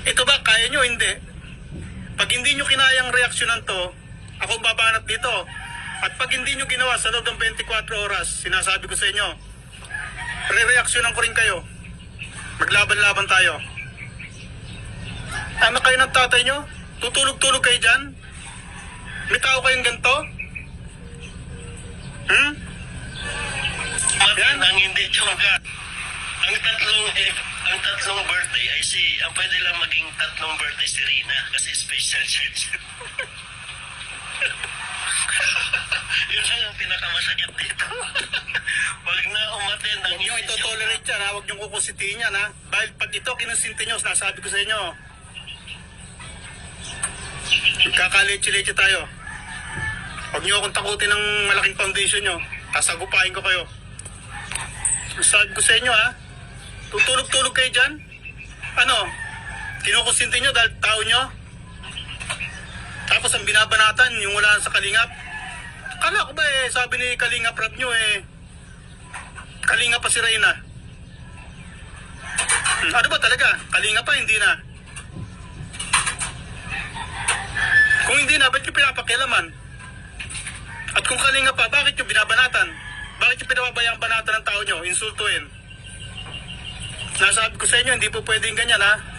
Ito ba, kaya nyo? Hindi. Pag hindi nyo kinayang reaksyonan to, ako babanat dito. At pag hindi nyo ginawa sa loob ng 24 oras, sinasabi ko sa inyo, re-reaksyonan ko rin kayo. Maglaban-laban tayo. Tama kayo ng tatay nyo? Tutulog-tulog kayo dyan? May tao kayong ganito? Yan ang hindi tsongga. Ang tatlong birthday ay ang pwede lang maging tatlong birthday si Rina kasi special church. Yun lang ang pinakamasakit dito. Pag na umaten ang Huwag nyo ito-tolerate yan, ha? Huwag nyo kukusitiin yan, ha? Dahil pag ito kinusinti nyo, nasabi ko sa inyo, magkakaleche-leche tayo. Huwag nyo akong takutin ng malaking foundation nyo. Sasagupain ko kayo. Sabi ko sa inyo, ha? Tutulog-tulog kayo dyan? Ano? Kinukusinti nyo dahil tao nyo? Tapos ang binabanatan, yung wala sa Kalingap. Kala ko ba sabi ni Kalingap rap nyo Kalingap pa si Reyna. Ano ba talaga? Kalingap pa, hindi na. Kung hindi na, ba't nyo pinapakialaman? At kung Kalingap pa, bakit nyo binabanatan? Bakit nyo pinababayang banatan ng tao nyo? Insultuin. Nasabi ko sa inyo, hindi po pwedeng ganyan, ha?